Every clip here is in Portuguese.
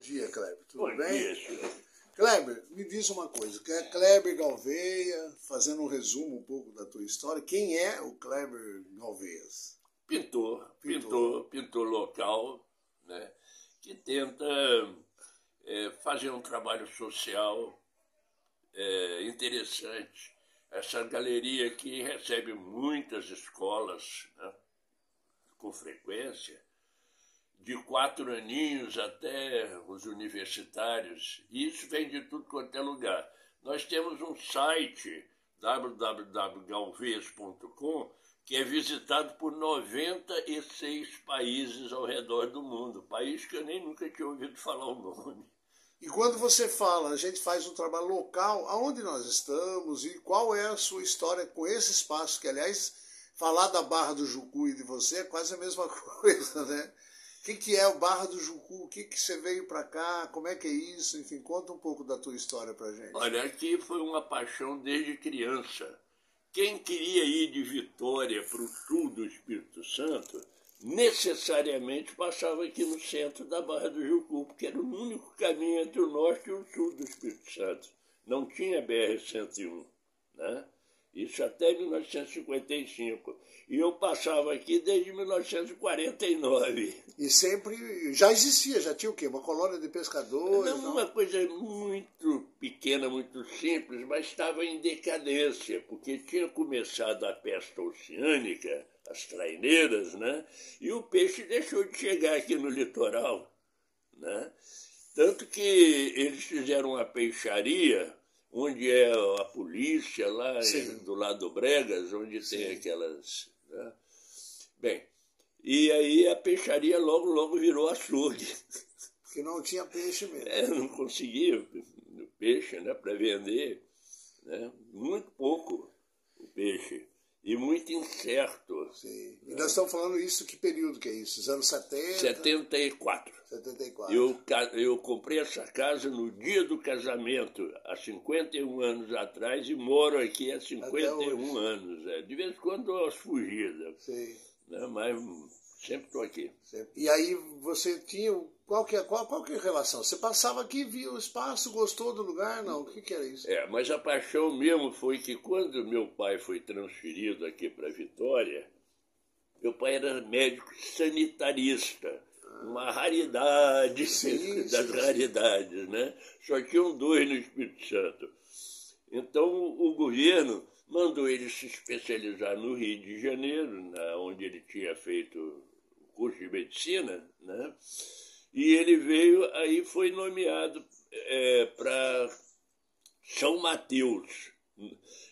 Dia, Kleber, tudo Bom bem? dia, senhor. Kleber, me diz uma coisa, que é Kleber Gouveia, fazendo um resumo um pouco da tua história, quem é o Kleber Gouveias? Pintor local, né, que tenta fazer um trabalho social interessante. Essa galeria aqui recebe muitas escolas, né, com frequência, de 4 aninhos até os universitários, e isso vem de tudo quanto é lugar. Nós temos um site, www.galveias.com, que é visitado por 96 países ao redor do mundo, país que eu nem nunca tinha ouvido falar o nome. E quando você fala, a gente faz um trabalho local, aonde nós estamos e qual é a sua história com esse espaço, que aliás, falar da Barra do Jucu e de você é quase a mesma coisa, né? O que é o Barra do Jucu? O que você veio para cá? Como é que é isso? Enfim, conta um pouco da tua história pra gente. Olha, aqui foi uma paixão desde criança. Quem queria ir de Vitória para o sul do Espírito Santo, necessariamente passava aqui no centro da Barra do Jucu, porque era o único caminho entre o norte e o sul do Espírito Santo. Não tinha BR-101, né? Isso até 1955. E eu passava aqui desde 1949. E sempre, já existia, já tinha o quê? Uma colônia de pescadores? Não, uma coisa muito pequena, muito simples, mas estava em decadência, porque tinha começado a peste oceânica, as traineiras, né? E o peixe deixou de chegar aqui no litoral, né? Tanto que eles fizeram uma peixaria, onde é a polícia, lá do lado do Bregas, onde tem aquelas... Né? Bem, e aí a peixaria logo virou açougue. Porque não tinha peixe mesmo. Não conseguia peixe, né, para vender, né? Muito pouco o peixe. E muito incerto. Sim. E nós estamos falando isso, que período que é isso? Os anos 70? 74. 74. Eu comprei essa casa no dia do casamento, há 51 anos atrás, e moro aqui há 51 anos. De vez em quando dou umas fugidas. Sim. Né, mas sempre estou aqui. E aí você tinha... Qual que é a relação? Você passava aqui, via o espaço, gostou do lugar? Não, o que era isso? Mas a paixão mesmo foi que quando meu pai foi transferido aqui para Vitória, meu pai era médico sanitarista, uma raridade das raridades, né? Só tinham 2 no Espírito Santo. Então o governo mandou ele se especializar no Rio de Janeiro, onde ele tinha feito o curso de medicina, né? E ele veio, aí foi nomeado para São Mateus.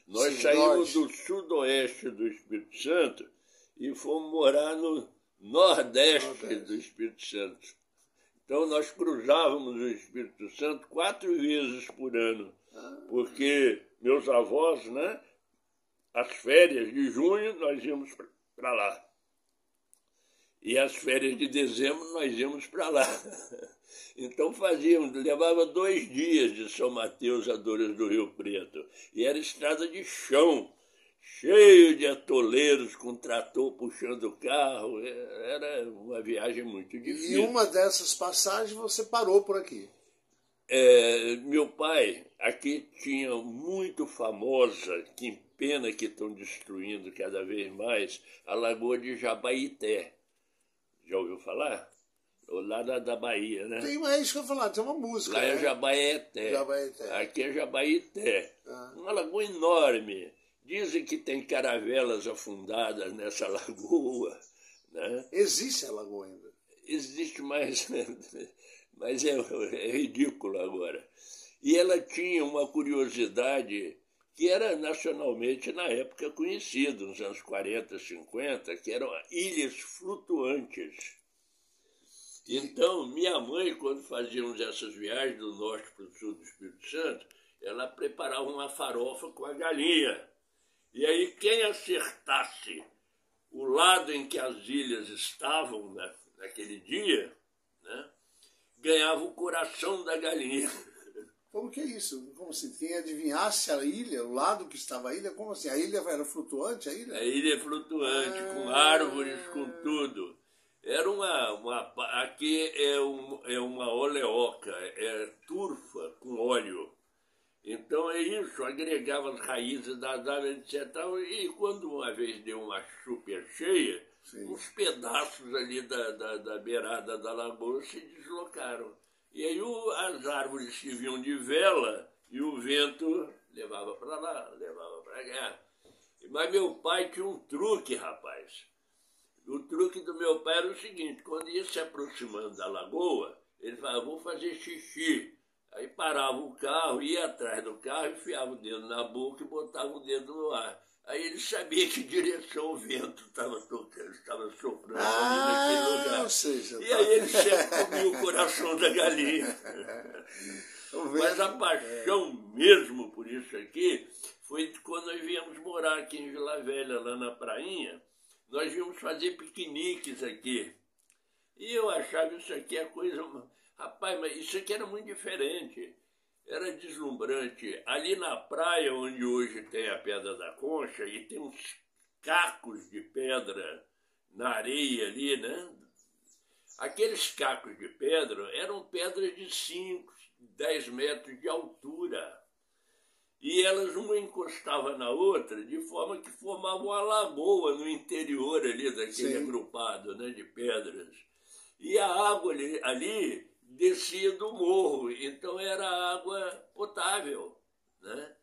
Nós saímos do sudoeste do Espírito Santo e fomos morar no nordeste do Espírito Santo. Então nós cruzávamos o Espírito Santo 4 vezes por ano, porque meus avós, né, as férias de junho nós íamos para lá. E as férias de dezembro nós íamos para lá. Então levava 2 dias de São Mateus a Dores do Rio Preto. E era estrada de chão, cheio de atoleiros, com trator puxando o carro. Era uma viagem muito difícil. E uma dessas passagens você parou por aqui? Meu pai, aqui tinha muito famosa, que pena que estão destruindo cada vez mais, a Lagoa de Jabaité. Já ouviu falar? Lá da Bahia, né? Tem mais que eu falar, tem uma música. Lá é Jabaeté. Aqui é Jabaeté. Uma lagoa enorme. Dizem que tem caravelas afundadas nessa lagoa, né? Existe a lagoa ainda? Existe, mas é ridículo agora. E ela tinha uma curiosidade que era nacionalmente, na época, conhecido, nos anos 40, 50, que eram ilhas flutuantes. Então, minha mãe, quando fazíamos essas viagens do norte para o sul do Espírito Santo, ela preparava uma farofa com a galinha. E aí, quem acertasse o lado em que as ilhas estavam naquele dia, né, ganhava o coração da galinha. Como que é isso? Como assim? Quem adivinhasse a ilha, o lado que estava a ilha, como assim? A ilha era flutuante, a ilha? A ilha é flutuante, com árvores, com tudo. Era aqui é uma oleoca, é turfa com óleo. Então é isso, agregava as raízes das árvores, etc. E quando uma vez deu uma chúpia cheia, sim, uns pedaços ali da beirada da lagoa se deslocaram. E aí as árvores se vinham de vela e o vento levava para lá, levava para cá. Mas meu pai tinha um truque, rapaz. O truque do meu pai era o seguinte: quando ia se aproximando da lagoa, ele falava, vou fazer xixi. Aí parava o carro, ia atrás do carro, enfiava o dedo na boca e botava o dedo no ar. Aí ele sabia que direção o vento estava tocando, estava soprando ali naquele lugar. Ou seja, e aí ele sempre comia o coração da galinha. Mas a paixão mesmo por isso aqui foi quando nós viemos morar aqui em Vila Velha, lá na prainha. Nós íamos fazer piqueniques aqui. E eu achava isso aqui a coisa... Rapaz, mas isso aqui era muito diferente. Era deslumbrante. Ali na praia, onde hoje tem a Pedra da Concha, e tem uns cacos de pedra na areia ali, né? Aqueles cacos de pedra eram pedras de 5, 10 metros de altura. E elas uma encostava na outra, de forma que formavam uma lagoa no interior ali daquele agrupado, né, de pedras. E a água ali descia do morro, então era água potável, né?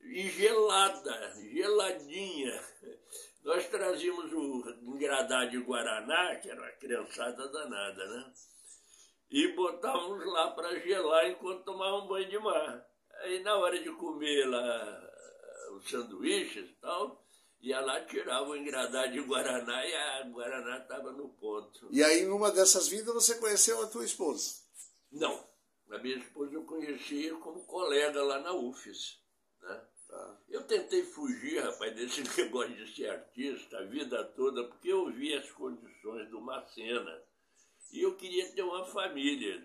E gelada, geladinha. Nós trazíamos o engradado de guaraná, que era uma criançada danada, né? E botávamos lá para gelar enquanto tomavam banho de mar. Aí na hora de comer lá os sanduíches e tal, ia lá, tirava o engradado de guaraná e a guaraná estava no ponto. E aí, numa dessas vidas, você conheceu a tua esposa? Não. A minha esposa eu conhecia como colega lá na UFES, né? Eu tentei fugir, rapaz, desse negócio de ser artista a vida toda, porque eu vi as condições do Macena. E eu queria ter uma família.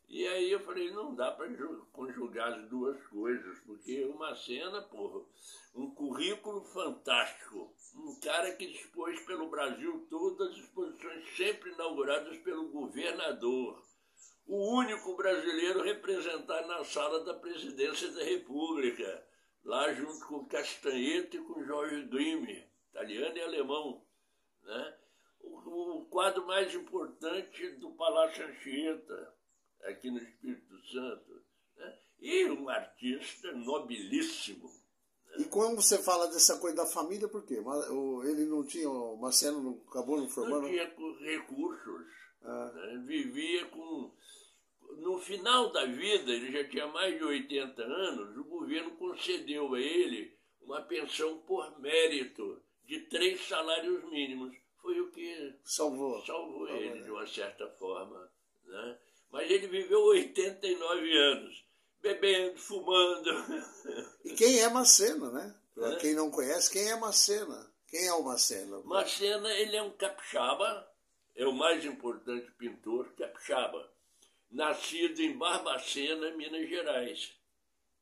E aí eu falei, não dá para conjugar as duas coisas, porque o Macena, porra, um currículo fantástico, um cara que expôs pelo Brasil todas as exposições sempre inauguradas pelo governador, o único brasileiro representado na sala da presidência da República, lá junto com Castanheto e com Jorge Grime, italiano e alemão, né? O quadro mais importante do Palácio Anchieta, aqui no Espírito Santo, né? E um artista nobilíssimo. Né? E quando você fala dessa coisa da família, por quê? Ele não tinha, o Macena não acabou não formando? Não tinha recursos, né? Vivia com... No final da vida, ele já tinha mais de 80 anos, o governo concedeu a ele uma pensão por mérito de 3 salários mínimos. Foi o que salvou ele, de uma certa forma, né? Mas ele viveu 89 anos, bebendo, fumando. E quem é Macena, né? Para quem não conhece, quem é Macena? Quem é o Macena? Macena, ele é um capixaba, é o mais importante pintor capixaba, nascido em Barbacena, Minas Gerais,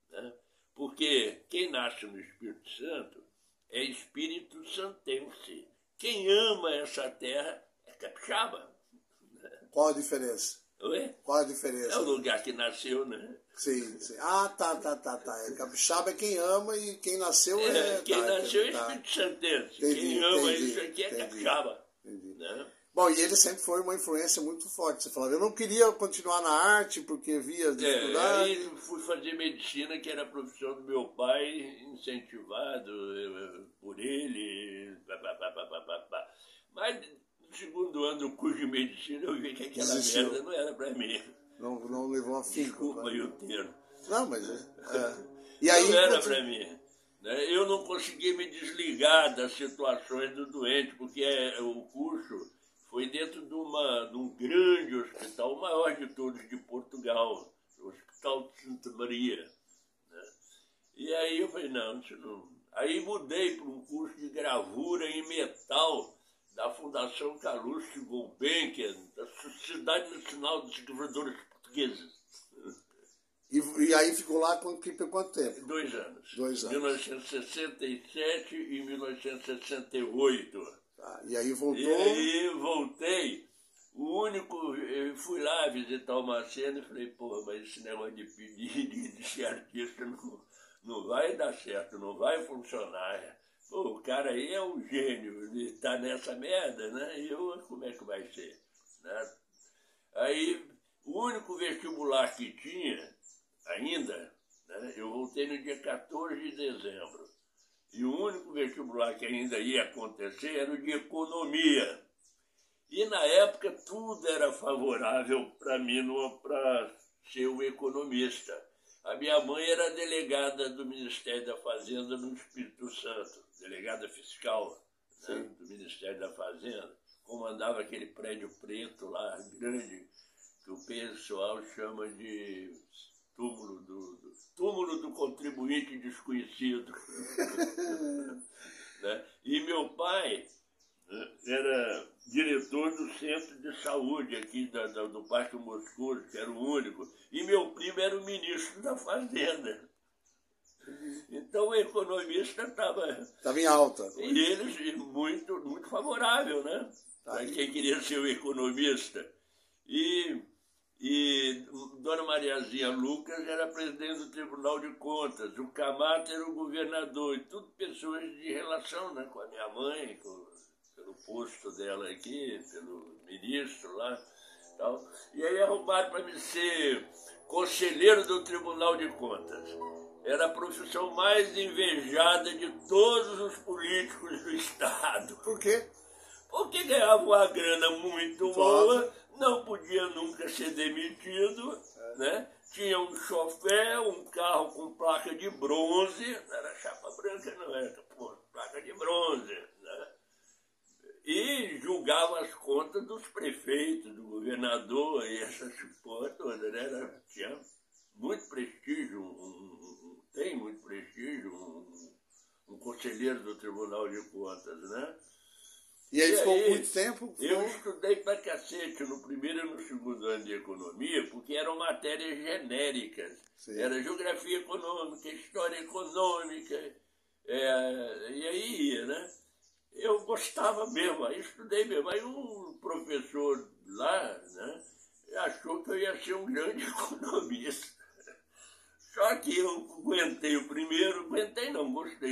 né? Porque quem nasce no Espírito Santo é espírito santense. Quem ama essa terra é capixaba. Qual a diferença? Oi? Qual a diferença? É o lugar que nasceu, né? Sim, sim. Ah, tá. Capixaba é quem ama e quem nasceu é... Quem nasceu é espírito santense. Quem ama isso aqui é capixaba. Né? Bom, e ele sempre foi uma influência muito forte. Você falava, eu não queria continuar na arte porque via dificuldade. Aí fui fazer medicina, que era a profissão do meu pai, incentivado por ele. Mas no segundo ano do curso de medicina eu vi que aquela merda não era para mim. Não levou a fim. Desculpa aí o termo. Não, mas... E aí, não era para mim. Eu não conseguia me desligar das situações do doente, porque o curso... Foi dentro de um grande hospital, o maior de todos de Portugal, o Hospital de Santa Maria. Né? E aí eu falei, não, isso não... Aí mudei para um curso de gravura em metal da Fundação Calouste Gulbenkian, da Sociedade Nacional dos Gravadores Portugueses. E aí ficou lá por quanto tempo? 2 anos. 2 anos. 1967 e 1968. Tá, e aí voltou? E aí voltei. O único, eu fui lá visitar o Marcelo e falei, pô, mas esse negócio de pedir de ser artista não vai dar certo, não vai funcionar. Pô, o cara aí é um gênio, ele tá nessa merda, né? E eu, como é que vai ser? Né? Aí, o único vestibular que tinha ainda, né? Eu voltei no dia 14 de dezembro. E o único vestibular que ainda ia acontecer era o de economia. E na época tudo era favorável para mim para ser um economista. A minha mãe era delegada do Ministério da Fazenda no Espírito Santo, delegada fiscal, né, do Ministério da Fazenda. Comandava aquele prédio preto lá, grande, que o pessoal chama de túmulo do contribuinte desconhecido. Né? E meu pai era diretor do centro de saúde aqui do Parque Moscoso, que era o único. E meu primo era o ministro da Fazenda. Então o economista estava em alta. E eles muito, muito favorável, né? Para quem queria ser o economista. E Dona Mariazinha Lucas era presidente do Tribunal de Contas, o Camato era o governador, e tudo pessoas de relação, né, com a minha mãe, pelo posto dela aqui, pelo ministro lá, tal. E aí arrumaram para mim ser conselheiro do Tribunal de Contas. Era a profissão mais invejada de todos os políticos do Estado. Por quê? Porque ganhava uma grana muito boa, não podia nunca ser demitido, né? Tinha um chofé, um carro com placa de bronze, não era chapa branca, não era, pô, placa de bronze, né? E julgava as contas dos prefeitos, do governador e essas porra toda, né? Tinha muito prestígio, tem muito prestígio, um conselheiro do Tribunal de Contas, né? E aí ficou muito tempo? Eu estudei pra cacete no primeiro e no segundo ano de economia, porque eram matérias genéricas. Sim. Era geografia econômica, história econômica, e aí ia, né? Eu gostava mesmo, aí estudei mesmo. Aí um professor lá, né, achou que eu ia ser um grande economista. Só que eu aguentei o primeiro, gostei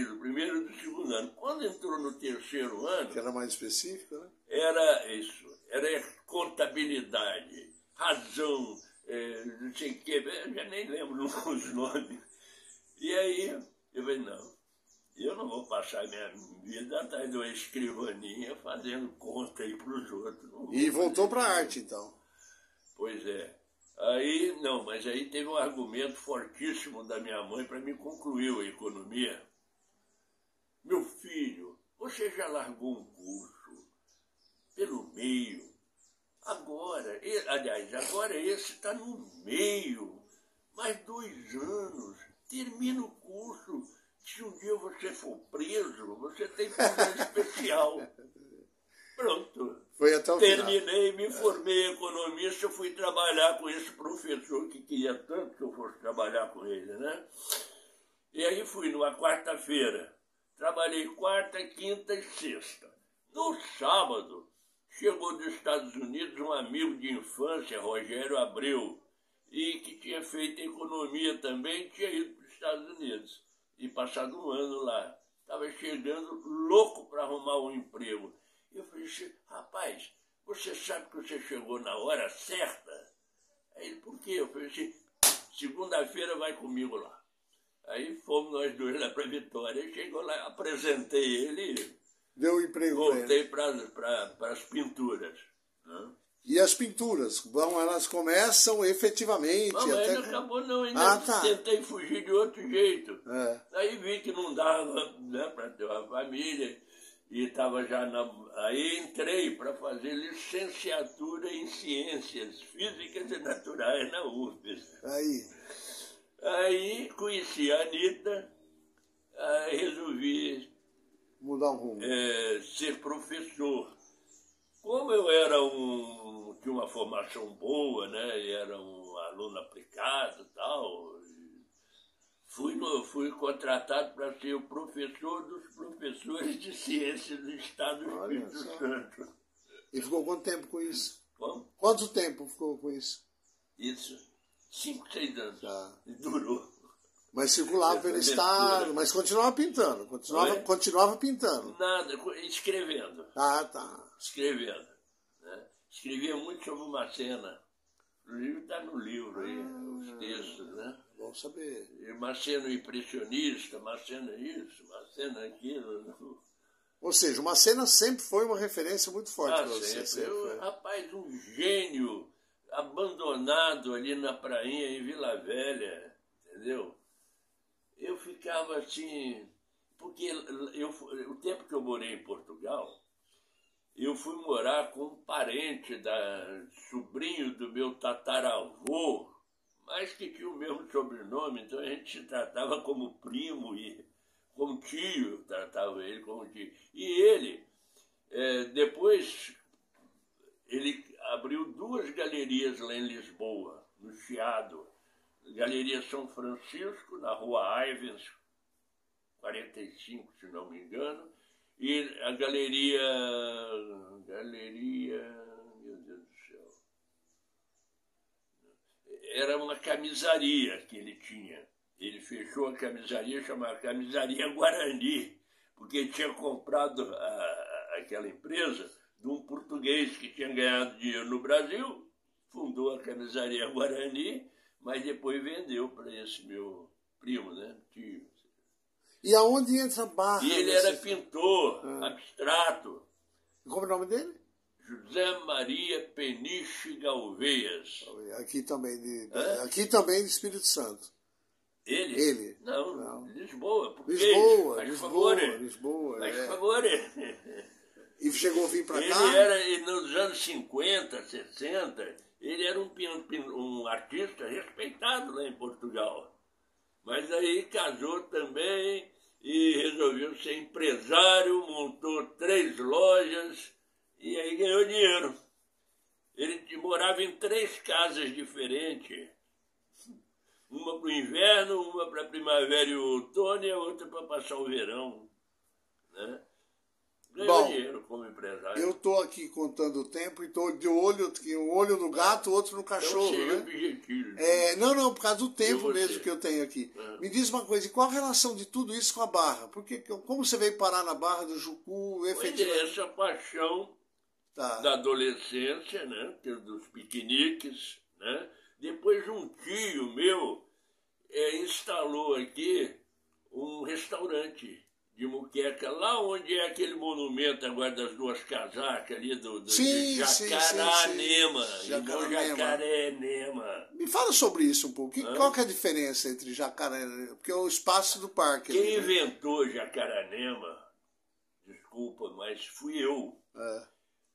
do primeiro e do segundo ano. Quando entrou no terceiro ano... Que era mais específico, né? Era isso, era contabilidade, razão, não sei o quê, eu já nem lembro os nomes. E aí, eu falei, eu não vou passar minha vida atrás de uma escrivaninha fazendo conta aí para os outros. E voltou para a arte, então. Pois é. Aí, mas aí teve um argumento fortíssimo da minha mãe para me concluir a economia. Meu filho, você já largou um curso pelo meio. Agora esse está no meio. Mais 2 anos, termina o curso. Se um dia você for preso, você tem prisão especial. Pronto. Foi até o Terminei, me formei economista, fui trabalhar com esse professor que queria tanto que eu fosse trabalhar com ele, né? E aí fui numa quarta-feira. Trabalhei quarta, quinta e sexta. No sábado, chegou dos Estados Unidos um amigo de infância, Rogério Abreu, e que tinha feito economia também, tinha ido para os Estados Unidos e passado 1 ano lá. Estava chegando louco para arrumar um emprego. Eu falei assim, rapaz, você sabe que você chegou na hora certa? Aí ele, por quê? Eu falei assim, segunda-feira vai comigo lá. Aí fomos nós 2 lá para Vitória. Ele chegou lá, apresentei ele. Deu emprego. Voltei para as pinturas. Né? E as pinturas? Bom, elas começam efetivamente. Não, mas até... não acabou não, ainda tentei fugir de outro jeito. Aí vi que não dava, né, para ter uma família. E estava já aí entrei para fazer licenciatura em Ciências Físicas e Naturais na UFES. Aí conheci a Anitta, aí resolvi mudar o rumo. Ser professor. Como eu era tinha uma formação boa, né, e era um aluno aplicado e tal, Fui contratado para ser o professor dos professores de ciência do Estado do Espírito Santo. E ficou quanto tempo com isso? Como? Quanto tempo ficou com isso? Isso, 5, 6 anos. Já. E durou. Mas circulava pelo estado, mas continuava pintando, continuava pintando. Nada, escrevendo. Ah, tá. Escrevendo. Né? Escrevia muito sobre o Macena. Inclusive está no livro aí, os textos, né? Bom saber. E Macena impressionista, Macena isso, Macena aquilo. Ou seja, o Macena sempre foi uma referência muito forte para você. Sempre. Rapaz, um gênio abandonado ali na prainha em Vila Velha, entendeu? Eu ficava assim, porque o tempo que eu morei em Portugal, eu fui morar com um parente, sobrinho do meu tataravô, mas que tinha o mesmo sobrenome, então a gente se tratava como primo e como tio, tratava ele como tio. E ele, depois, ele abriu 2 galerias lá em Lisboa, no Chiado. Galeria São Francisco, na Rua Aivens, 45, se não me engano, e a galeria, meu Deus do céu, era uma camisaria que ele tinha. Ele fechou a camisaria, chamava Camisaria Guarani, porque tinha comprado aquela empresa de um português que tinha ganhado dinheiro no Brasil, fundou a Camisaria Guarani, mas depois vendeu para esse meu primo, né, tio. E aonde entra a barra? E ele era pintor, abstrato. Como é o nome dele? José Maria Peniche Galveias. Aqui também de Espírito Santo. Ele? Ele? Não. Lisboa. Lisboa. Faz favor. E chegou a vir para cá? Ele era, nos anos 50, 60, ele era um artista respeitado lá em Portugal. Mas aí casou também e resolveu ser empresário, montou 3 lojas e aí ganhou dinheiro. Ele morava em 3 casas diferentes. Uma para o inverno, uma para a primavera e o outono e a outra para passar o verão. Né? Ganhou dinheiro como empresário. Eu estou aqui contando o tempo e estou de olho, um olho no gato, outro no cachorro. Né? Objetivo. Não, por causa do tempo mesmo que eu tenho aqui. Me diz uma coisa, e qual a relação de tudo isso com a Barra? Porque, como você veio parar na Barra do Jucu, efetivamente? Essa paixão da adolescência, né? Dos piqueniques, né? Depois um tio meu instalou aqui um restaurante de muqueca, lá onde é aquele monumento agora das 2 casacas ali de Jacaranema. Jacaranema. Me fala sobre isso um pouco. Qual que é a diferença entre Jacaranema? Porque é o espaço do parque. Quem inventou Jacaranema, desculpa, mas fui eu.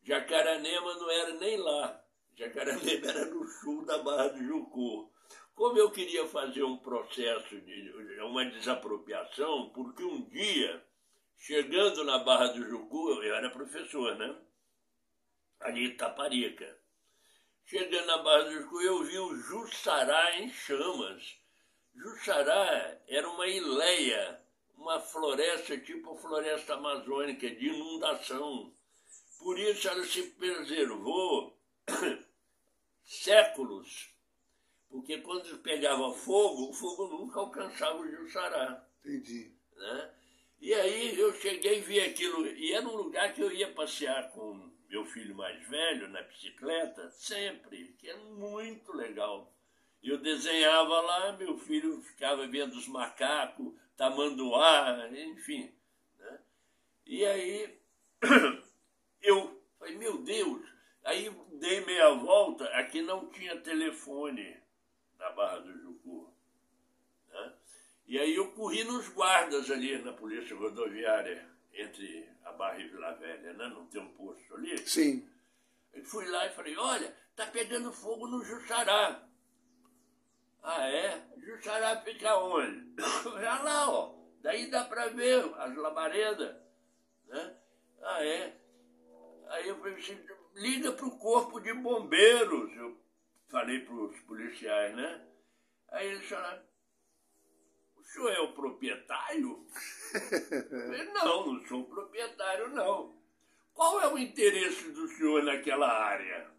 Jacaranema não era nem lá. Jacaranema era no sul da Barra do Jucu. Como eu queria fazer um processo uma desapropriação, porque um dia, chegando na Barra do Jucu, eu era professor, né? Ali em Taparica. Chegando na Barra do Jucu, eu vi o Jussará em chamas. Jussará era uma ileia, uma floresta tipo a floresta amazônica, de inundação. Por isso ela se preservou séculos. Porque quando pegava fogo, o fogo nunca alcançava o Jussará. Entendi. Né? E aí eu cheguei e vi aquilo. E era um lugar que eu ia passear com meu filho mais velho na bicicleta, sempre, que é muito legal. Eu desenhava lá, meu filho ficava vendo os macacos, tamanduá, enfim. Né? E aí eu falei, meu Deus, aí dei meia volta, aqui não tinha telefone na Barra do Jucu. Né? E aí eu corri nos guardas ali na Polícia Rodoviária, entre a Barra e Vila Velha, né? Não tem um posto ali? Sim. Eu fui lá e falei, olha, tá pegando fogo no Jussará. Ah, é? Jussará fica onde? Já lá, ó. Daí dá pra ver as labaredas. Né? Ah, é? Aí eu falei assim, liga pro corpo de bombeiros. Eu falei pros policiais, né? Aí eles falaram, o senhor é o proprietário? Eu falei, não sou proprietário, não. Qual é o interesse do senhor naquela área?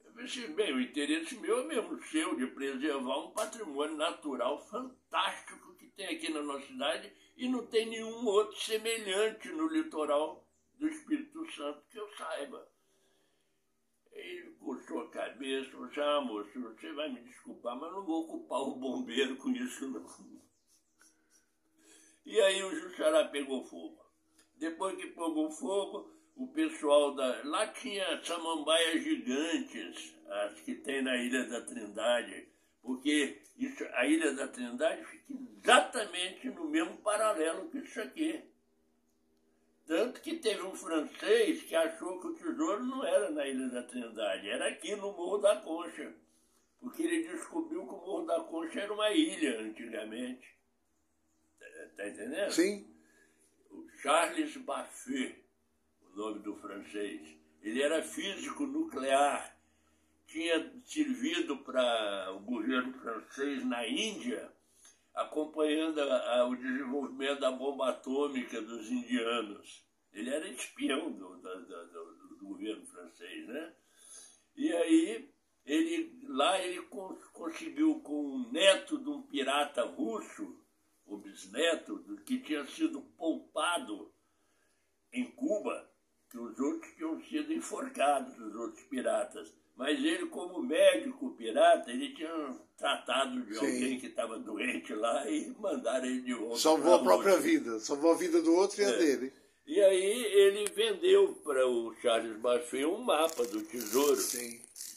Eu falei assim, bem, o interesse meu é mesmo seu, de preservar um patrimônio natural fantástico que tem aqui na nossa cidade e não tem nenhum outro semelhante no litoral do Espírito Santo que eu saiba. Ele coçou a cabeça, falou assim, moço, você vai me desculpar, mas não vou ocupar o bombeiro com isso, não. E aí o Juxará pegou fogo. Depois que pegou fogo, o pessoal lá tinha samambaias gigantes, as que tem na Ilha da Trindade, porque a Ilha da Trindade fica exatamente no mesmo paralelo que isso aqui. Tanto que teve um francês que achou que o tesouro não era na Ilha da Trindade, era aqui no Morro da Concha, porque ele descobriu que o Morro da Concha era uma ilha antigamente. Tá entendendo? Sim. O Charles Baffet, o nome do francês, ele era físico nuclear, tinha servido para o governo francês na Índia, acompanhando o desenvolvimento da bomba atômica dos indianos. Ele era espião do governo francês, né? E aí, ele conseguiu, com o neto de um pirata russo, o bisneto, que tinha sido poupado em Cuba, que os outros tinham sido enforcados, os outros piratas. Mas ele, como médico pirata, ele tinha tratado de alguém que estava doente lá e mandaram ele de volta. Salvou a própria vida, salvou a vida do outro e a dele. E aí ele vendeu para o Charles Baffet um mapa do tesouro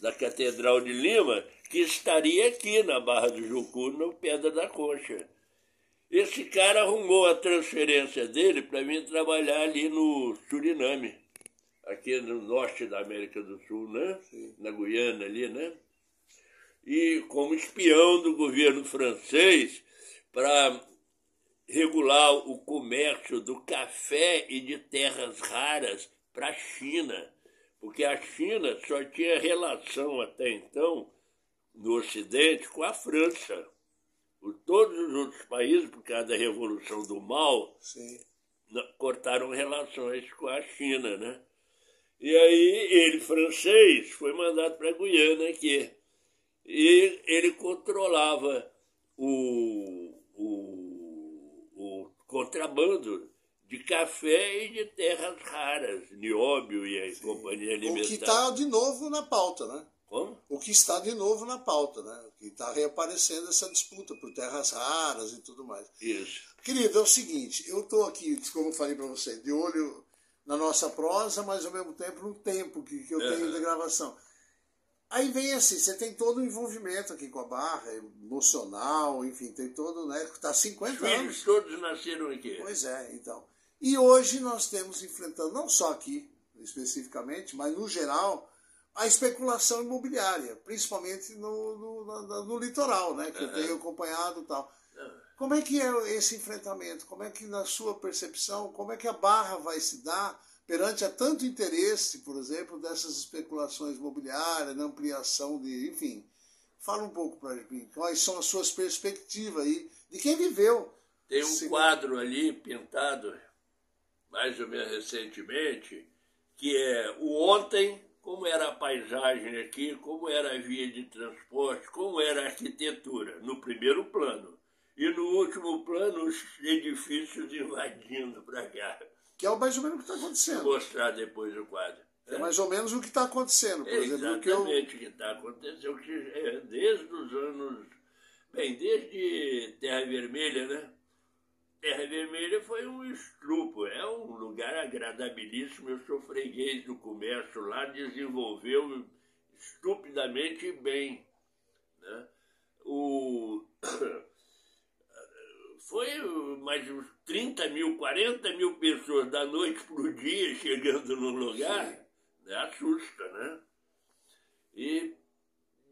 da Catedral de Lima, que estaria aqui na Barra do Jucu, no Pedra da Concha. Esse cara arrumou a transferência dele para vir trabalhar ali no Suriname, aqui no norte da América do Sul, né? Na Guiana ali, né? E como espião do governo francês para regular o comércio do café e de terras raras para a China, porque a China só tinha relação até então, no Ocidente, com a França. Todos os outros países, por causa da Revolução do Mal, cortaram relações com a China, né? E aí ele, francês, foi mandado para a Guiana aqui. E ele controlava o contrabando de café e de terras raras, nióbio e a companhia alimentar. O que está de novo na pauta, né? Como? O que está de novo na pauta, né? O que está reaparecendo essa disputa por terras raras e tudo mais. Isso. Querido, é o seguinte, eu estou aqui, como eu falei para você, de olho na nossa prosa, mas ao mesmo tempo no tempo que eu tenho de gravação. Aí vem assim, você tem todo o envolvimento aqui com a Barra, emocional, enfim, tem todo, né? Está 50 anos. Os filhos todos nasceram aqui. Pois é, então. E hoje nós temos enfrentando, não só aqui especificamente, mas no geral, a especulação imobiliária, principalmente no litoral, né? Que eu tenho acompanhado e tal. Como é que é esse enfrentamento? Como é que, na sua percepção, como é que a Barra vai se dar perante a tanto interesse, por exemplo, dessas especulações imobiliárias, na ampliação de... Enfim, fala um pouco para mim. Quais são as suas perspectivas aí, de quem viveu? Tem um quadro ali pintado, mais ou menos recentemente, que é o ontem, como era a paisagem aqui, como era a via de transporte, como era a arquitetura, no primeiro plano. E no último plano, os edifícios invadindo para cá. Que é mais ou menos o que está acontecendo. Vou mostrar depois o quadro. É mais ou menos o que está acontecendo, por exemplo. Exatamente o que está acontecendo. Desde os anos... Bem, desde Terra Vermelha, né? Terra Vermelha foi um estrupo, é um lugar agradabilíssimo. Eu sou freguês do comércio lá, desenvolveu estupidamente bem, né? Foi mais uns 30 mil, 40 mil pessoas da noite para o dia chegando no lugar, né? Assusta, né? E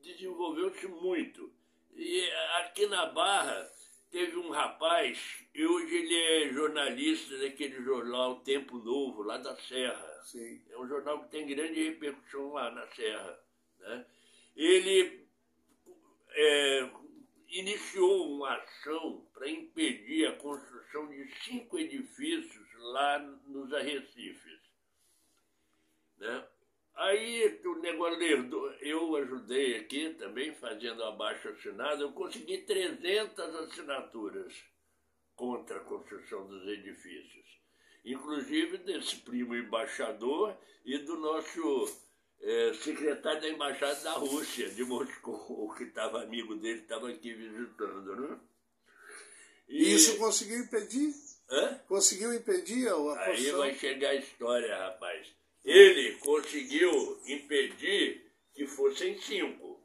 desenvolveu-se muito. E aqui na Barra teve um rapaz, e hoje ele é jornalista daquele jornal Tempo Novo, lá da Serra. Sim. É um jornal que tem grande repercussão lá na Serra, né? Ele iniciou uma ação para impedir a construção de 5 edifícios lá nos Arrecifes, né? Aí o negócio herdou, eu ajudei aqui também, fazendo abaixo-assinado, eu consegui 300 assinaturas contra a construção dos edifícios, inclusive desse primo embaixador e do nosso secretário da Embaixada da Rússia, de Moscou, que estava amigo dele, estava aqui visitando, né? E isso conseguiu impedir? Hã? Conseguiu impedir a construção? Aí vai chegar a história, rapaz. Ele conseguiu impedir que fossem 5,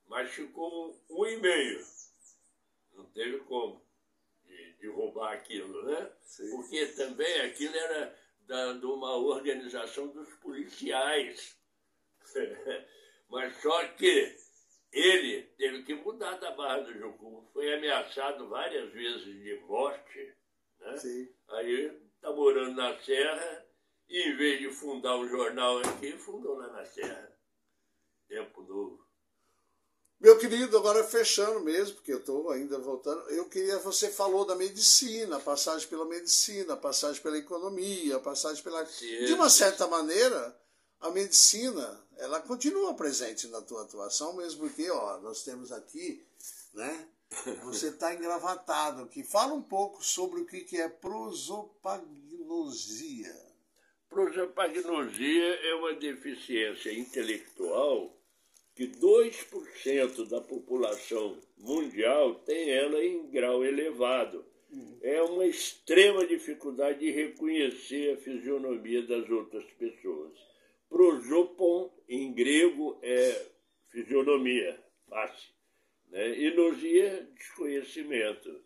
mas ficou 1,5. Não teve como de roubar aquilo, né? Sim. Porque também aquilo era de uma organização dos policiais. Mas só que ele teve que mudar da Barra do Jucu. Foi ameaçado várias vezes de morte, né? Sim. Aí está morando na Serra e, em vez de fundar um jornal aqui, fundou lá na Serra. Tempo Novo. Meu querido, agora fechando mesmo, porque eu estou ainda voltando, você falou da medicina, a passagem pela medicina, a passagem pela economia, a passagem pela... Sim. De uma certa maneira, a medicina, ela continua presente na tua atuação, mesmo porque, ó, nós temos aqui, né, você está engravatado aqui. Fala um pouco sobre o que é prosopagnosia. Prosopagnosia é uma deficiência intelectual que 2% da população mundial tem ela em grau elevado. É uma extrema dificuldade de reconhecer a fisionomia das outras pessoas. Prosopon, em grego, é fisionomia, face, né? E nosia, desconhecimento.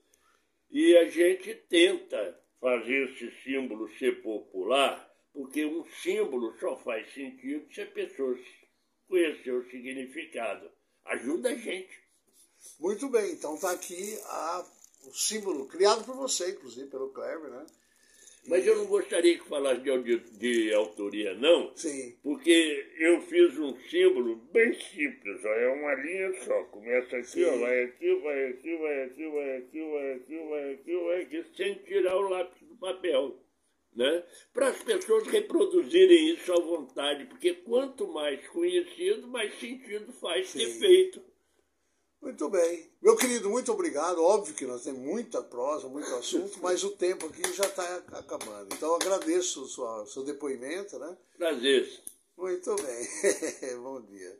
E a gente tenta fazer esse símbolo ser popular, porque um símbolo só faz sentido se a pessoa conhecer o significado. Ajuda a gente. Muito bem, então está aqui o símbolo, criado por você, inclusive, pelo Kleber, né? Mas eu não gostaria que falasse de autoria, não. Sim. Porque eu fiz um símbolo bem simples, ó, é uma linha só. Começa aqui, Sim. ó, vai aqui, vai aqui, vai aqui, vai aqui, vai aqui, vai aqui, vai aqui, sem tirar o lápis do papel, né? Para as pessoas reproduzirem isso à vontade, porque quanto mais conhecido, mais sentido faz ter feito. Muito bem. Meu querido, muito obrigado. Óbvio que nós temos muita prosa, muito assunto, mas o tempo aqui já está acabando. Então, eu agradeço o seu depoimento, né? Prazer. Muito bem. Bom dia.